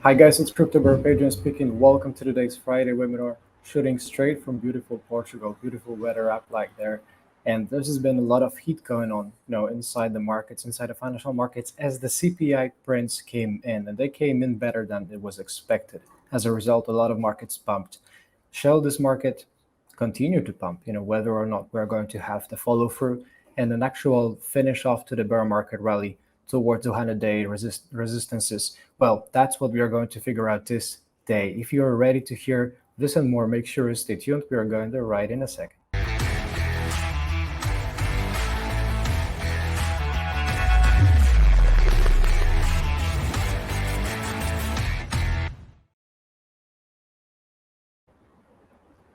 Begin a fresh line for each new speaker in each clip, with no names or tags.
Hi guys, it's CryptoBirb Adrian speaking. Welcome to today's Friday webinar, shooting straight from beautiful Portugal. Beautiful weather up like there, and there's just been a lot of heat going on, inside the markets, inside the financial markets, as the CPI prints came in, and they came in better than it was expected. As a result, a lot of markets pumped. Shall this market continue to pump? Whether or not we're going to have the follow through and an actual finish off to the bear market rally towards 200-day resistances. Well, that's what we are going to figure out this day. If you are ready to hear this and more, make sure you stay tuned. We are going there right in a second.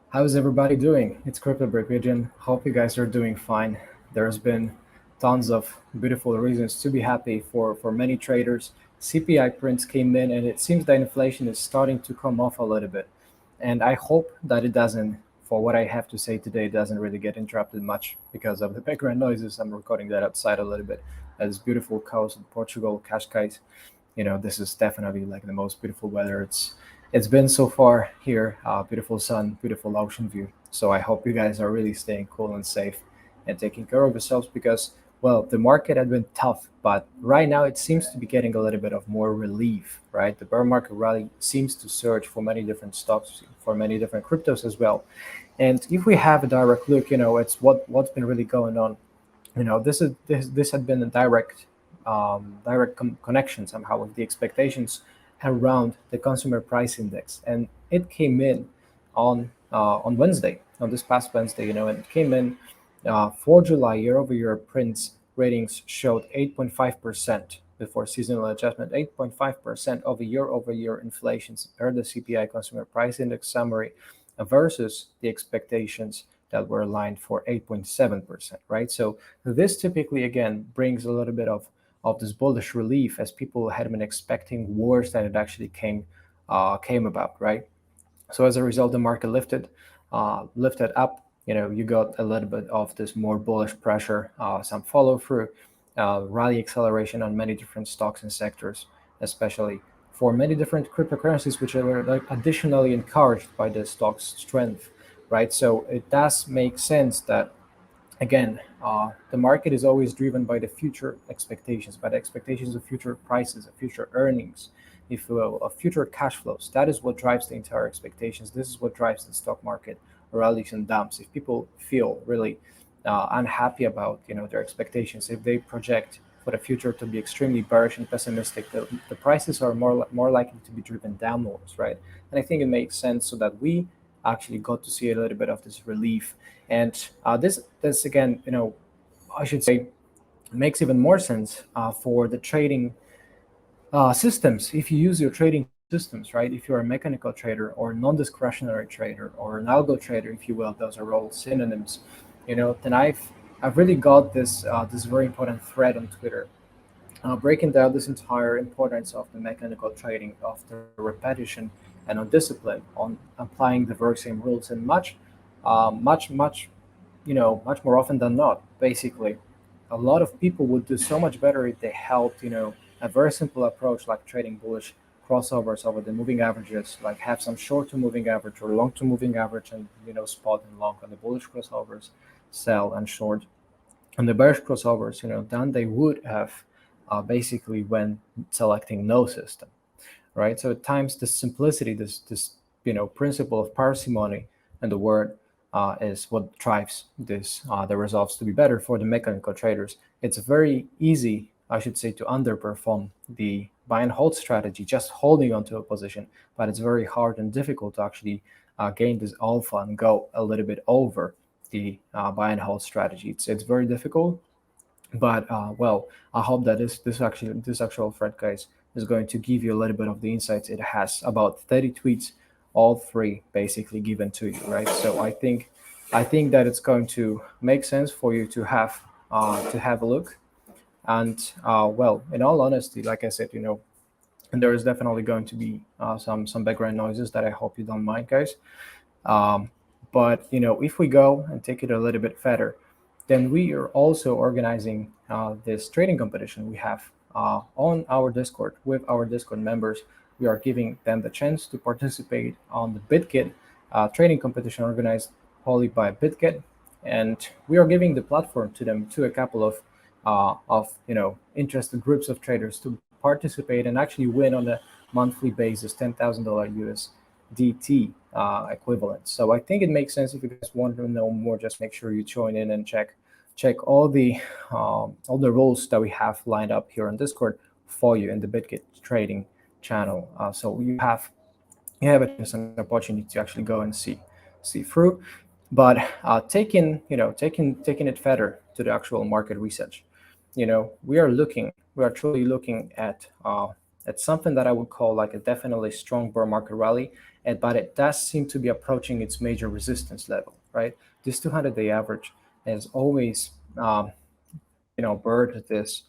How's everybody doing? It's CryptoBirb Adrian. Hope you guys are doing fine. There's been tons of beautiful reasons to be happy for many traders. CPI prints came in, and it seems that inflation is starting to come off a little bit. And I hope that it doesn't, for what I have to say today, doesn't really get interrupted much because of the background noises. I'm recording that outside a little bit. As beautiful coast in Portugal, Cascais. This is definitely like the most beautiful weather it's been so far here. Beautiful sun, beautiful ocean view. So I hope you guys are really staying cool and safe and taking care of yourselves because, well, the market had been tough, but right now it seems to be getting a little bit of more relief, right? The bear market rally seems to surge for many different stocks, for many different cryptos as well. And if we have a direct look, it's what's been really going on. This had been a direct connection somehow with the expectations around the consumer price index, and it came in on Wednesday, on this past Wednesday, and it came in for July. Year-over-year prints ratings showed 8.5% before seasonal adjustment, 8.5% of a year-over-year inflation per the CPI consumer price index summary versus the expectations that were aligned for 8.7%, right? So this typically, again, brings a little bit of this bullish relief as people had been expecting worse than it actually came about, right? So as a result, the market lifted up. You got a little bit of this more bullish pressure, some follow through, rally acceleration on many different stocks and sectors, especially for many different cryptocurrencies, which are like additionally encouraged by the stock's strength, right? So it does make sense that, again, the market is always driven by the future expectations, by the expectations of future prices, of future earnings, if you will, of future cash flows. That is what drives the entire expectations. This is what drives the stock market rallies and dumps. If people feel really unhappy about their expectations, if they project for the future to be extremely bearish and pessimistic, the prices are more likely to be driven downwards, right? And I think it makes sense so that we actually got to see a little bit of this relief. And this again, I should say, makes even more sense for the trading systems. If you use your trading systems, right? If you're a mechanical trader or non-discretionary trader or an algo trader, if you will, those are all synonyms. Then I've really got this very important thread on Twitter, breaking down this entire importance of the mechanical trading, of the repetition and on discipline, on applying the very same rules, and much much more often than not. Basically, a lot of people would do so much better if they helped, a very simple approach like trading bullish crossovers over the moving averages, like have some short to moving average or long to moving average, and spot and long on the bullish crossovers, sell and short on the bearish crossovers, then they would have basically when selecting no system, right? So at times the simplicity, this principle of parsimony and the word is what drives this the results to be better for the mechanical traders. It's very easy, I should say, to underperform the buy and hold strategy, just holding onto a position, but it's very hard and difficult to actually gain this alpha and go a little bit over the buy and hold strategy. It's very difficult, but well, I hope that this actual thread, guys, is going to give you a little bit of the insights. It has about 30 tweets, all three basically given to you, right? So I think that it's going to make sense for you to have a look. And well, in all honesty, like I said, and there is definitely going to be some background noises that I hope you don't mind, guys. Um, but if we go and take it a little bit further, then we are also organizing this trading competition we have on our Discord with our Discord members. we are giving them the chance to participate on the BitGet trading competition organized wholly by BitGet, and we are giving the platform to them, to a couple of interested groups of traders to participate and actually win on a monthly basis $10,000 USDT equivalent. So I think it makes sense. If you guys want to know more, just make sure you join in and check all the rules that we have lined up here on Discord for you in the BitGet trading channel. So you have a chance and opportunity to actually go and see through. But taking it further to the actual market research, we are truly looking at something that I would call like a definitely strong bear market rally, but it does seem to be approaching its major resistance level, right? This 200-day average has always bird this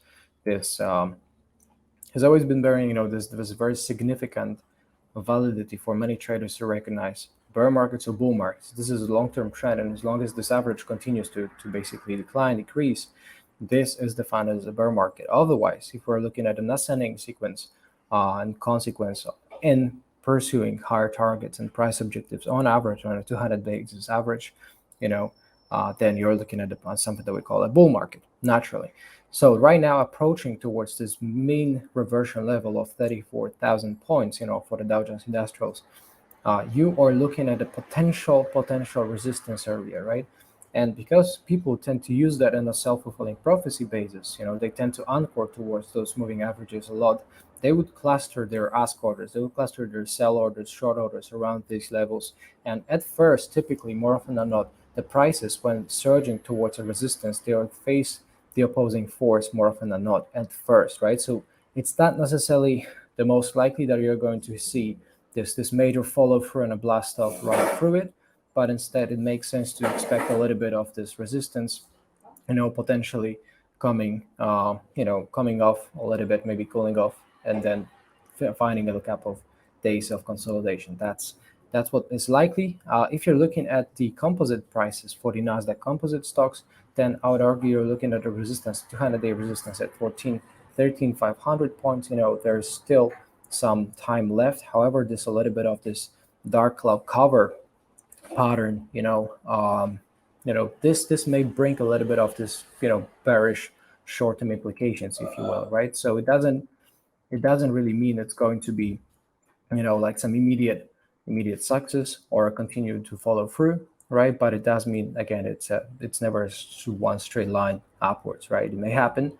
has always been bearing this very significant validity for many traders to recognize bear markets or bull markets. This is a long-term trend, and as long as this average continues to basically decrease, this is defined as a bear market. Otherwise, if we're looking at an ascending sequence and consequence in pursuing higher targets and price objectives on average on a 200 basis average, then you're looking at something that we call a bull market naturally. So right now, approaching towards this mean reversion level of 34,000 points, for the Dow Jones Industrials, you are looking at a potential resistance area, right? And because people tend to use that in a self-fulfilling prophecy basis, they tend to anchor towards those moving averages a lot. They would cluster their ask orders, they would cluster their sell orders, short orders around these levels. And at first, typically, more often than not, the prices, when surging towards a resistance, they will face the opposing force more often than not at first, right? So it's not necessarily the most likely that you're going to see this major follow through and a blast off right through it, but instead it makes sense to expect a little bit of this resistance, potentially coming off a little bit, maybe cooling off, and then finding a couple of days of consolidation. That's what is likely. If you're looking at the composite prices for the Nasdaq composite stocks, then I would argue you're looking at a resistance, 200-day resistance at 13,500 points. There's still some time left. However, there's a little bit of this dark cloud cover pattern. This may bring a little bit of this, bearish short-term implications, if you will, right? So it doesn't really mean it's going to be, like some immediate success or continue to follow through, right? But it does mean, again, it's never one straight line upwards, right? It may happen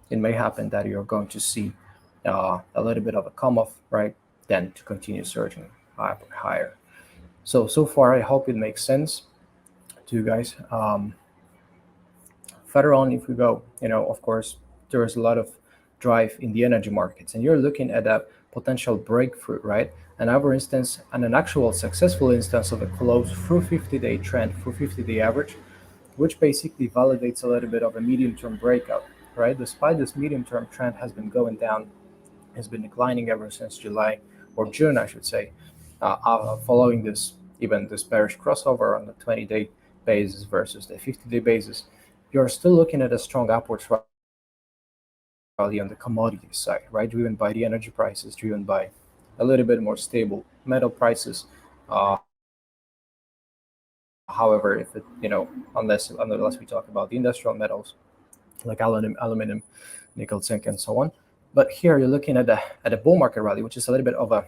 that you're going to see a little bit of a come off, right? Then to continue surging higher. So far, I hope it makes sense to you guys. Further on, if we go, of course, there is a lot of drive in the energy markets, and you're looking at a potential breakthrough, right? Another instance and an actual successful instance of a close through 50-day trend, through 50-day average, which basically validates a little bit of a medium-term breakout, right? Despite this medium-term trend has been going down, has been declining ever since July or June, I should say, following this bearish crossover on the 20-day basis versus the 50-day basis, you're still looking at a strong upwards rally on the commodity side, right? Driven by the energy prices, driven by a little bit more stable metal prices. However, if it, unless we talk about the industrial metals like aluminum, nickel, zinc, and so on. But here you're looking at a bull market rally, which is a little bit of a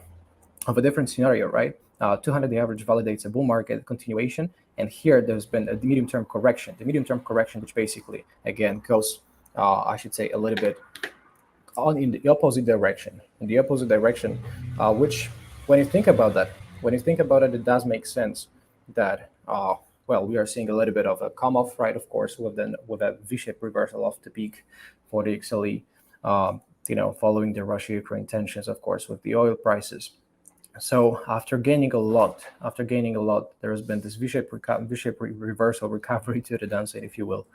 different scenario, right? 200-day average validates a bull market continuation, and here there's been a medium-term correction. The medium-term correction, which basically again goes, I should say, a little bit in the opposite direction. Which, when you think about it, it does make sense that we are seeing a little bit of a come off, right? Of course, with a V-shaped reversal of the peak for the XLE, following the Russia-Ukraine tensions, of course, with the oil prices. So after gaining a lot, there has been this V-shaped reversal recovery to the downside, if you will,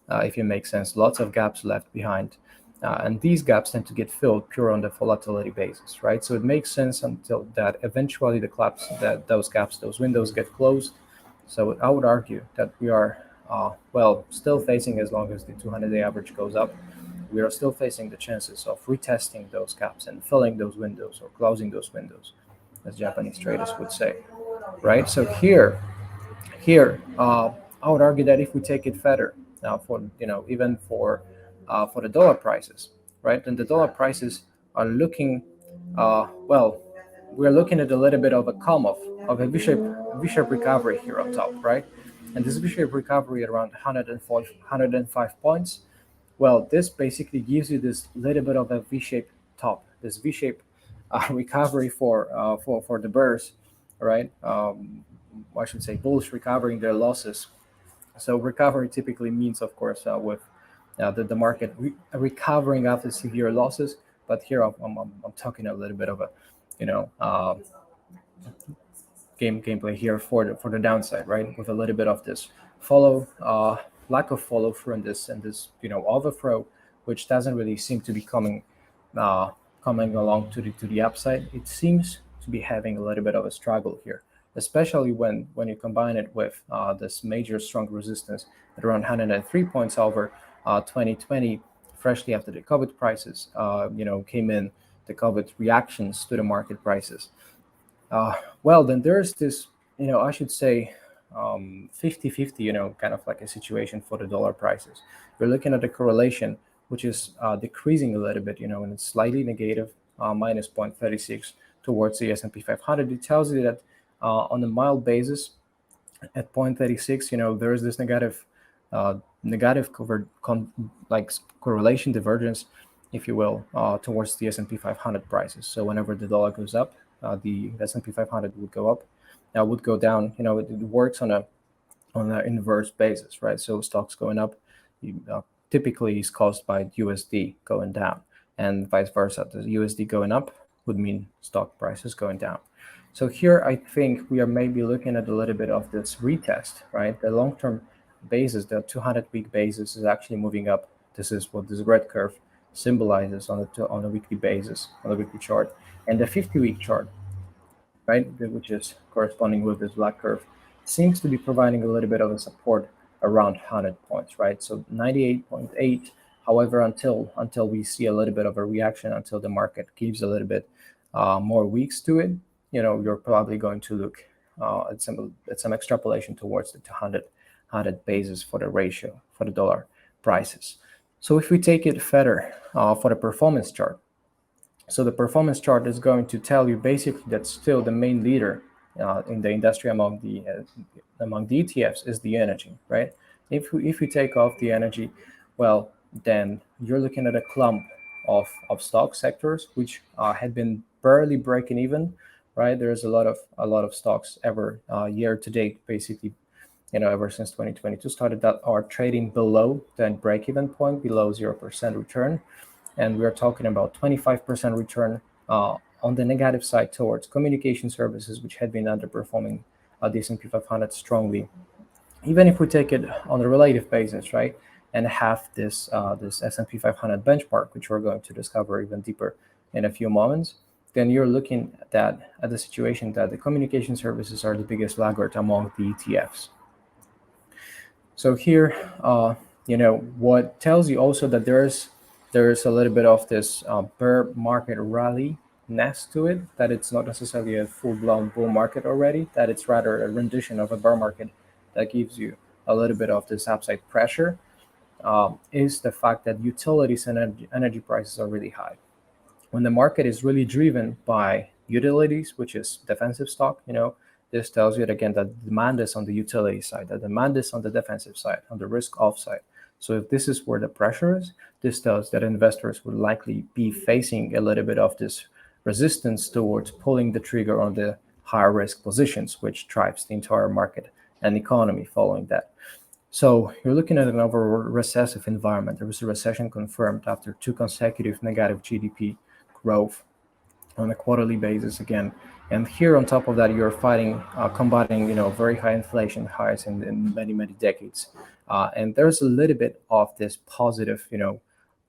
if it makes sense. Lots of gaps left behind. And these gaps tend to get filled pure on the volatility basis, right? So it makes sense until that eventually those windows get closed. So I would argue that we are, still facing, as long as the 200-day average goes up, we are still facing the chances of retesting those caps and filling those windows or closing those windows, as Japanese traders would say, right? So here, I would argue that if we take it further, for even for the dollar prices, right? Then the dollar prices are looking, well, we're looking at a little bit of a come off of a V-shaped recovery here on top, right? And this V-shaped recovery at around 105 points. Well, this basically gives you this little bit of a V-shaped top, this V-shaped recovery for the Birbs, right? I should say bullish recovering their losses. So recovery typically means, of course, with the market recovering after severe losses. But here I'm talking a little bit of a, you know, gameplay here for the downside, right? With a little bit of this lack of follow through and this overthrow, which doesn't really seem to be coming along to the upside. It seems to be having a little bit of a struggle here, especially when you combine it with this major strong resistance at around 103 points over 2020, freshly after the COVID prices came in, the COVID reactions to the market prices. Well, then there's this, I should say 50-50, kind of like a situation for the dollar prices. We're looking at the correlation, which is decreasing a little bit, and it's slightly negative, minus 0.36 towards the S&P 500. It tells you that on a mild basis, at 0.36, there is this negative correlation divergence, if you will, towards the S&P 500 prices. So whenever the dollar goes up, the S&P 500 would go up, would go down. It works on an inverse basis, right? So stocks going up typically is caused by USD going down, and vice versa. The USD going up would mean stock prices going down. So here I think we are maybe looking at a little bit of this retest, right? The long-term basis, the 200-week basis, is actually moving up. This is what this red curve symbolizes on a weekly basis, on the weekly chart. And the 50-week chart, right, which is corresponding with this black curve, seems to be providing a little bit of a support around 100 points, right? So 98.8. However, until we see a little bit of a reaction, until the market gives a little bit more weeks to it, you're probably going to look at some extrapolation towards the 200 basis for the ratio for the dollar prices. So if we take it further for the performance chart, so the performance chart is going to tell you basically that still the main leader in the industry among the ETFs is the energy, right? If we take off the energy, well, then you're looking at a clump of stock sectors which had been barely breaking even, right? There's a lot of stocks ever year to date, basically, ever since 2022 started, that are trading below that break-even point, below 0% return. And we're talking about 25% return on the negative side towards communication services, which had been underperforming the S&P 500 strongly. Even if we take it on a relative basis, right, and have this S&P 500 benchmark, which we're going to discover even deeper in a few moments, then you're looking at the situation that the communication services are the biggest laggard among the ETFs. So here, what tells you also that there's a little bit of this bear market rally nest to it, that it's not necessarily a full-blown bull market already, that it's rather a rendition of a bear market that gives you a little bit of this upside pressure, is the fact that utilities and energy prices are really high. When the market is really driven by utilities, which is defensive stock, this tells you again that the demand is on the utility side, the demand is on the defensive side, on the risk off side. So if this is where the pressure is, this tells that investors would likely be facing a little bit of this resistance towards pulling the trigger on the higher risk positions, which drives the entire market and economy following that. So you're looking at an over recessive environment. There was a recession confirmed after 2 consecutive negative GDP growth on a quarterly basis again. And here on top of that, you're combating, very high inflation highs in many, many decades. And there's a little bit of this positive,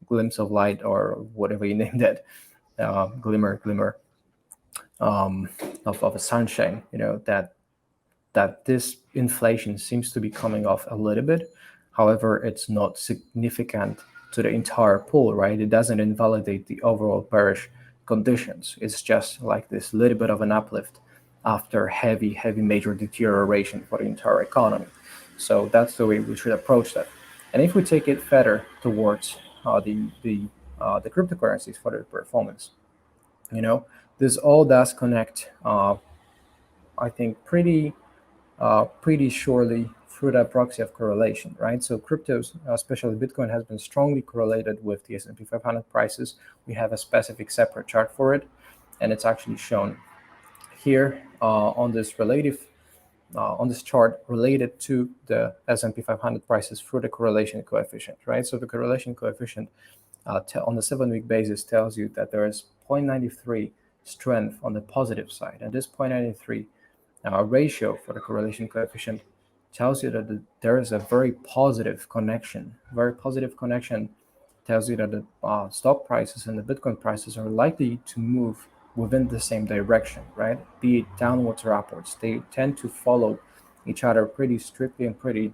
glimpse of light, or whatever you name that, glimmer of a sunshine, that this inflation seems to be coming off a little bit. However, it's not significant to the entire pool, right? It doesn't invalidate the overall bearish conditions. It's just like this little bit of an uplift after heavy major deterioration for the entire economy. So that's the way we should approach that. And if we take it further towards the cryptocurrencies for their performance, this all does connect. I think pretty surely through that proxy of correlation, right? So cryptos, especially Bitcoin, has been strongly correlated with the S&P 500 prices. We have a specific separate chart for it, and it's actually shown here on this chart related to the S&P 500 prices through the correlation coefficient, right? So the correlation coefficient on the 7-week basis tells you that there is 0.93 strength on the positive side, and this 0.93 ratio for the correlation coefficient tells you that there is a very positive connection. Very positive connection tells you that the stock prices and the Bitcoin prices are likely to move within the same direction, right? Be it downwards or upwards. They tend to follow each other pretty strictly and pretty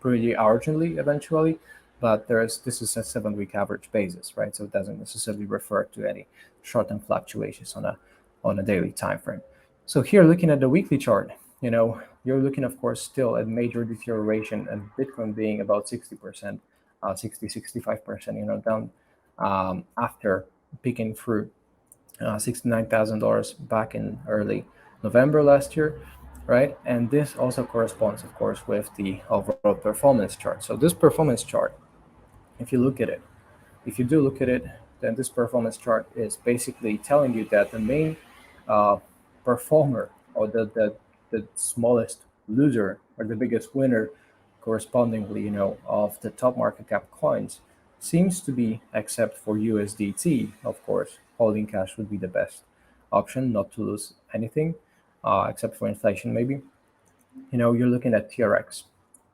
urgently eventually, but this is a 7-week average basis, right? So it doesn't necessarily refer to any short-term fluctuations on a daily time frame. So here, looking at the weekly chart, you're looking, of course, still at major deterioration, and Bitcoin being about 60%, 65%, down after peaking through $69,000 back in early November last year, right? And this also corresponds, of course, with the overall performance chart. So this performance chart, if you do look at it, then this performance chart is basically telling you that the main performer, or the smallest loser, or the biggest winner correspondingly, of the top market cap coins, seems to be, except for USDT, of course, holding cash would be the best option, not to lose anything, except for inflation maybe. You're looking at TRX.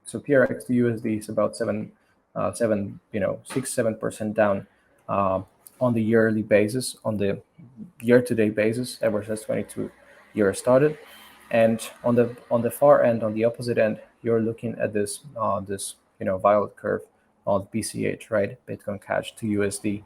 So TRX to USD is about 6-7% down on the yearly basis, on the year-to-date basis, ever since 22 years started. And on the far end, on the opposite end, you're looking at this violet curve of BCH, right? Bitcoin Cash to USD,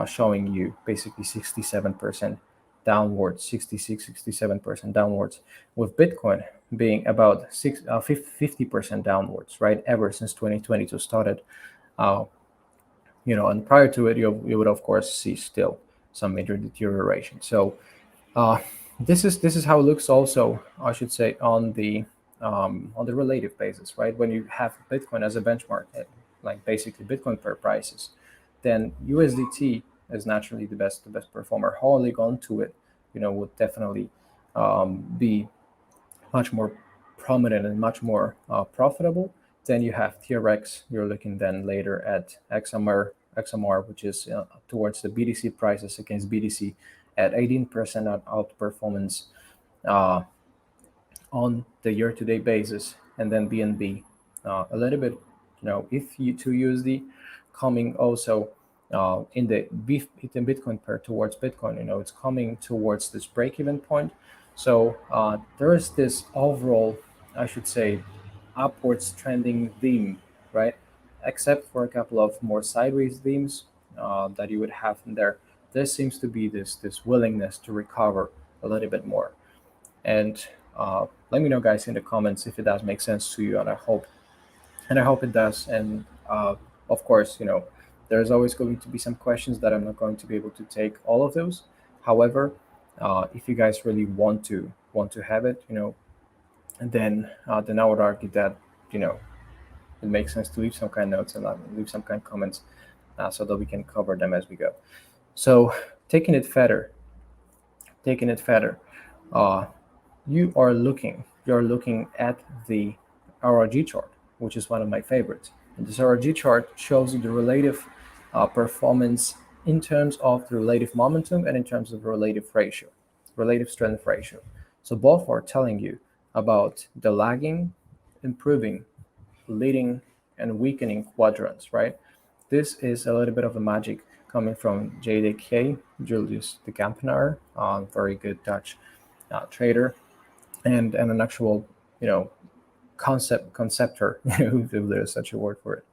showing you basically 67% downwards, 67% downwards, with Bitcoin being about 50% downwards, right? Ever since 2022 started. And prior to it, you would of course see still some major deterioration. So this is how it looks also, I should say, on the relative basis, right? When you have Bitcoin as a benchmark, like basically Bitcoin per prices, then USDT is naturally the best performer. Holding on to it, would definitely be much more prominent and much more profitable. Then you have TRX. You're looking then later at XMR, which is towards the BTC prices against BTC at 18% outperformance on the year-to-date basis, and then BNB a little bit, if you to USD coming also in Bitcoin pair towards Bitcoin, it's coming towards this break-even point. So there is this overall, I should say, upwards trending theme, right? Except for a couple of more sideways themes that you would have in there. There seems to be this willingness to recover a little bit more. And let me know, guys, in the comments if it does make sense to you, and I hope it does. And of course, there's always going to be some questions that I'm not going to be able to take all of those. However, if you guys really want to have it, then I would argue that it makes sense to leave some kind of notes and leave some kind of comments so that we can cover them as we go. So taking it further, you're looking at the RRG chart, which is one of my favorites. And this RRG chart shows you the relative performance in terms of the relative momentum and in terms of the relative strength ratio. So both are telling you about the lagging, improving, leading, and weakening quadrants, right? This is a little bit of a magic coming from JDK, Julius de Campenaar, very good Dutch trader, and an actual, conceptor, if there's such a word for it,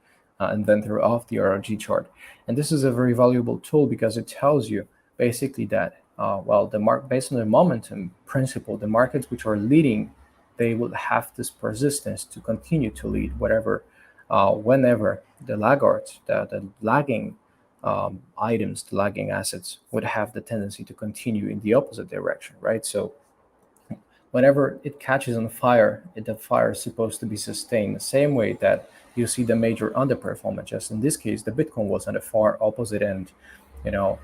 inventor of the RRG chart. And this is a very valuable tool because it tells you basically that, well, based on the momentum principle, the markets which are leading, they will have this persistence to continue to lead whenever the laggards, the lagging items, the lagging assets would have the tendency to continue in the opposite direction, right? So whenever it catches on fire, the fire is supposed to be sustained the same way that you see the major underperformance. Just in this case, the Bitcoin was on the far opposite end, you know,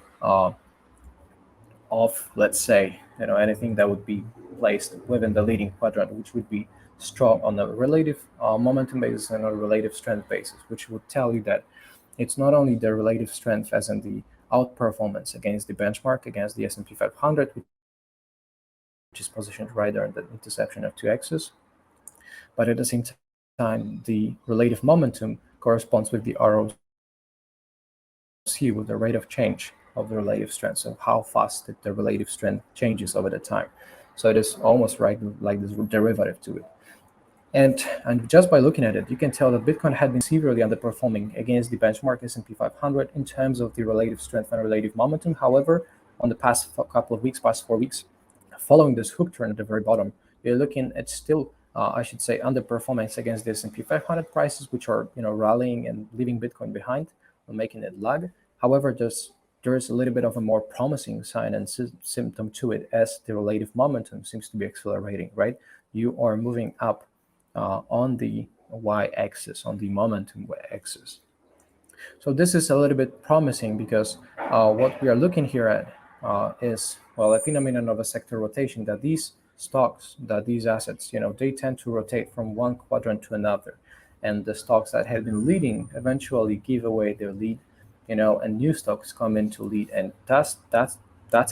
of, let's say, anything that would be placed within the leading quadrant, which would be strong on a relative momentum basis and a relative strength basis, which would tell you that it's not only the relative strength as in the outperformance against the benchmark, against the S&P 500, which is positioned right there at the intersection of two axes, but at the same time, the relative momentum corresponds with the ROC, with the rate of change of the relative strength, so how fast the relative strength changes over the time. So it is almost right like this derivative to it. And just by looking at it, you can tell that Bitcoin had been severely underperforming against the benchmark S&P 500 in terms of the relative strength and relative momentum. However, on the past couple of weeks, past 4 weeks, following this hook turn at the very bottom, you're looking at still, I should say, underperformance against the S&P 500 prices, which are rallying and leaving Bitcoin behind and making it lag. However, there's a little bit of a more promising sign and symptom to it, as the relative momentum seems to be accelerating, right? You are moving up on the y-axis, on the momentum y-axis. So this is a little bit promising because what we are looking here at is, well, a phenomenon of a sector rotation, that these stocks, that these assets, they tend to rotate from one quadrant to another. And the stocks that have been leading eventually give away their lead, and new stocks come in to lead. And that's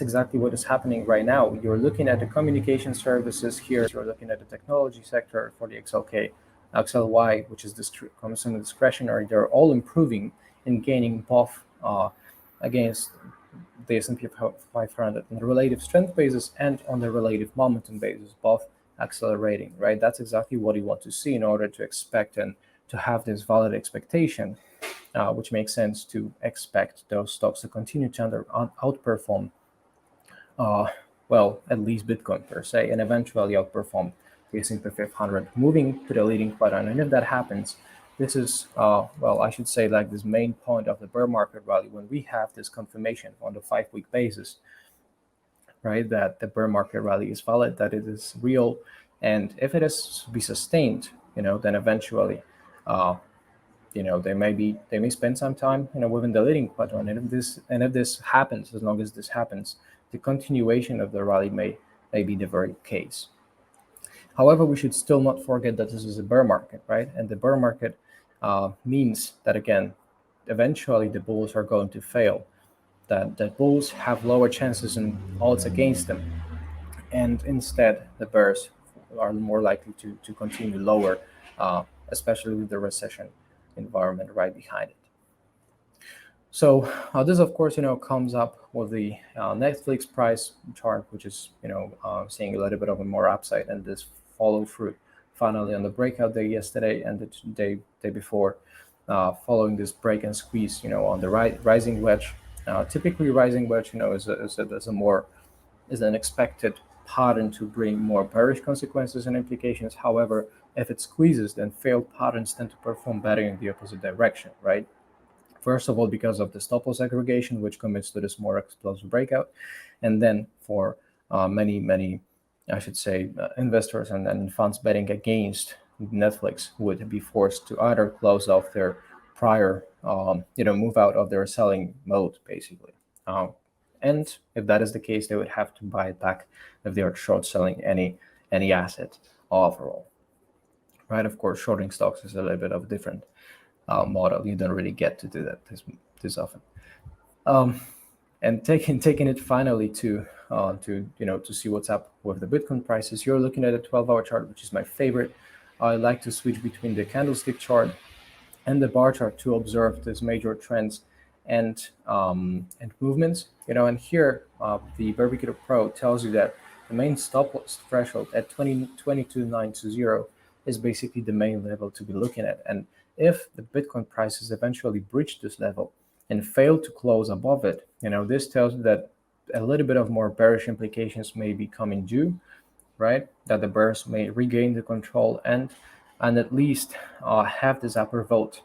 exactly what is happening right now. You're looking at the communication services here. You're looking at the technology sector for the XLK, XLY, which is consumer discretionary. They're all improving and gaining both against the S&P 500 on the relative strength basis and on the relative momentum basis, both accelerating, right? That's exactly what you want to see in order to expect and to have this valid expectation, which makes sense to expect those stocks to continue to outperform, well, at least Bitcoin per se, and eventually outperform the S&P 500, moving to the leading quadrant. And if that happens, this is, well, I should say, like this main point of the bear market rally, when we have this confirmation on the 5-week basis, right, that the bear market rally is valid, that it is real. And if it is to be sustained, then eventually, they may spend some time, within the leading quadrant. And if this happens, as long as this happens, the continuation of the rally may be the very case. However, we should still not forget that this is a bear market, right? And the bear market means that, again, eventually the bulls are going to fail, that the bulls have lower chances and odds against them. And instead, the bears are more likely to continue lower, especially with the recession environment right behind it. So this, of course, comes up with the Netflix price chart, which is, seeing a little bit of a more upside, and this follow through finally on the breakout day yesterday and the day before, following this break and squeeze, on the rising wedge. Typically, rising wedge, is an expected pattern to bring more bearish consequences and implications. However, if it squeezes, then failed patterns tend to perform better in the opposite direction, right? First of all, because of the stop loss aggregation, which commits to this more explosive breakout. And then for many, I should say, investors and funds betting against Netflix would be forced to either close off their prior, move out of their selling mode, basically. And if that is the case, they would have to buy it back if they are short selling any asset overall, right? Of course, shorting stocks is a little bit of a different model. You don't really get to do that this often. And taking it finally to see what's up with the Bitcoin prices. You're looking at a 12-hour chart, which is my favorite. I like to switch between the candlestick chart and the bar chart to observe these major trends and movements. And here the Breakout Pro tells you that the main stop loss threshold at 22,920 is basically the main level to be looking at. And If the Bitcoin prices eventually breach this level and fail to close above it, this tells you that a little bit of more bearish implications may be coming due, right? That the bears may regain the control and at least have this upper vote,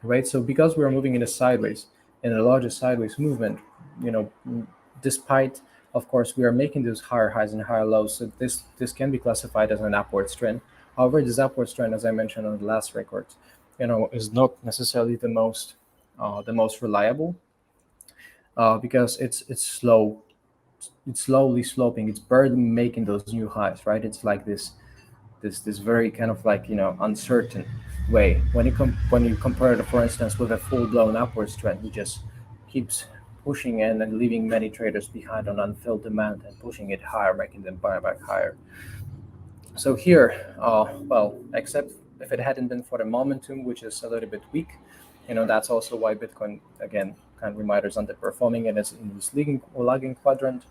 right? So because we are moving in a sideways, in a larger sideways movement, despite, of course, we are making those higher highs and higher lows, so this can be classified as an upward trend. However, this upward trend, as I mentioned on the last record, is not necessarily the most reliable, because it's slow. It's slowly sloping. It's barely making those new highs, right? It's like this very kind of like uncertain way. When you compare it, for instance, with a full blown upwards trend, it just keeps pushing in and leaving many traders behind on unfilled demand and pushing it higher, making them buy back higher. So here, well, except if it hadn't been for the momentum, which is a little bit weak, that's also why Bitcoin, again, kind of reminders, underperforming and is in this lagging quadrant.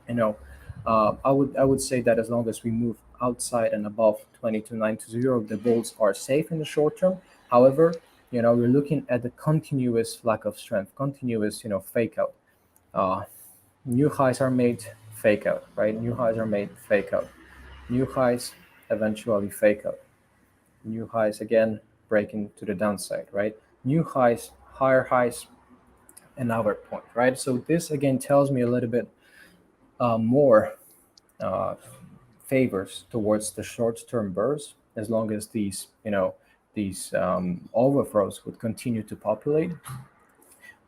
I would say that as long as we move outside and above 22,920, the bulls are safe in the short term. However, we're looking at the continuous lack of strength, continuous, fake out. New highs are made, fake out, right? New highs are made, fake out. New highs eventually fake out. New highs again breaking to the downside, right? New highs, higher highs, another point, right? So this again tells me a little bit more favors towards the short-term bursts, as long as these overthrows would continue to populate.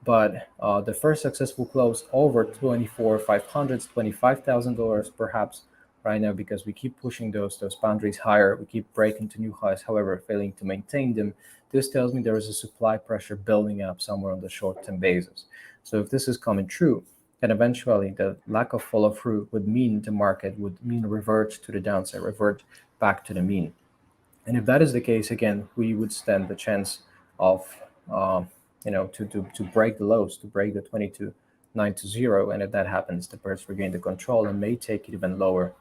But the first successful close over 24,500, $25,000 perhaps right now, because we keep pushing those boundaries higher, we keep breaking to new highs, however failing to maintain them. This tells me there is a supply pressure building up somewhere on the short-term basis. So if this is coming true, then eventually the lack of follow through would mean the market would mean revert to the downside, revert back to the mean. And if that is the case, again, we would stand the chance of to break the lows, to break the 22,920. And if that happens, the birds regain the control and may take it even lower,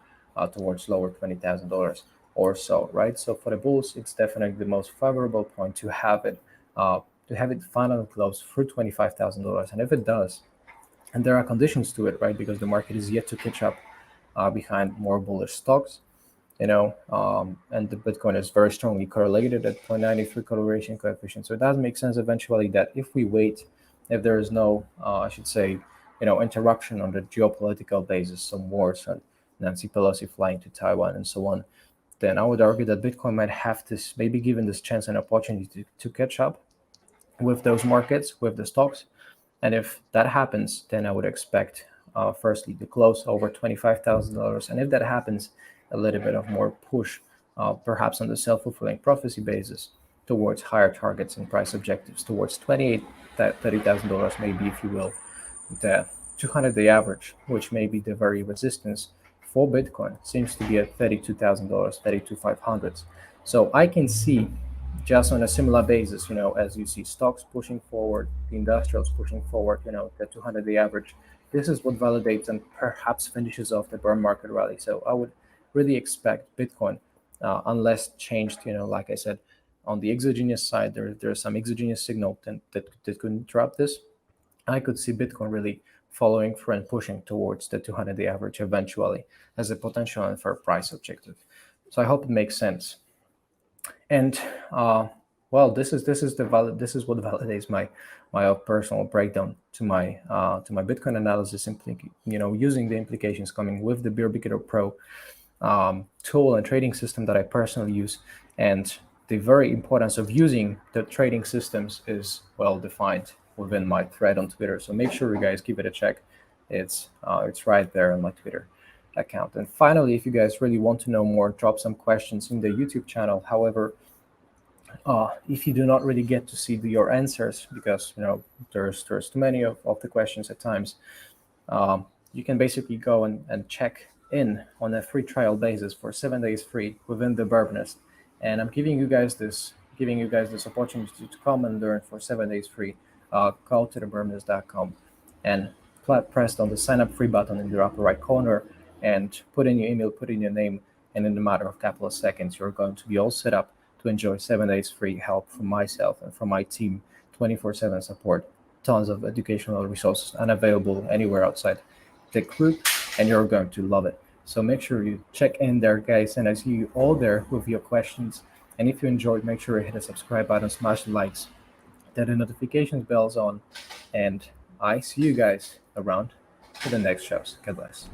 towards lower $20,000 or so, right? So for the bulls, it's definitely the most favorable point to have it finally close through $25,000. And if it does, and there are conditions to it, right? Because the market is yet to catch up behind more bullish stocks, and the Bitcoin is very strongly correlated at 0.93 correlation coefficient. So it does make sense eventually that if we wait, if there is no, I should say, interruption on the geopolitical basis, some wars and Nancy Pelosi flying to Taiwan and so on, then I would argue that Bitcoin might have this, maybe given this chance and opportunity to catch up with those markets, with the stocks. And if that happens, then I would expect, firstly, to close over $25,000. And if that happens, a little bit of more push, perhaps on the self-fulfilling prophecy basis, towards higher targets and price objectives, towards $30,000, maybe, if you will, the 200-day average, which may be the very resistance for Bitcoin, seems to be at $32,000, 32,500. So I can see, just on a similar basis, as you see stocks pushing forward, the industrials pushing forward, the 200-day average, this is what validates and perhaps finishes off the bear market rally. So I would really expect Bitcoin, unless changed, like I said, on the exogenous side, there's some exogenous signal that could interrupt this. I could see Bitcoin really following through and pushing towards the 200-day average eventually as a potential and fair price objective. So I hope it makes sense. And well, this is what validates my personal breakdown to my Bitcoin analysis, simply using the implications coming with the BITGET Pro tool and trading system that I personally use. And the very importance of using the trading systems is well defined within my thread on Twitter. So make sure you guys give it a check. It's right there on my Twitter account. And finally, if you guys really want to know more, drop some questions in the YouTube channel. However, if you do not really get to see your answers, because there's too many of the questions at times, you can basically go and check in on a free trial basis for 7 days free within the Birb Nest. And I'm giving you guys this opportunity to come and learn for 7 days free. Go to thebirbnest.com and press on the sign up free button in the upper right corner and put in your email, put in your name, and in a matter of a couple of seconds, you're going to be all set up to enjoy 7 days free help from myself and from my team, 24/7 support, tons of educational resources unavailable anywhere outside the group, and you're going to love it. So make sure you check in there, guys, and I see you all there with your questions. And if you enjoyed, make sure you hit the subscribe button, smash the likes, that the notifications bells on, and I see you guys around for the next shows. God bless.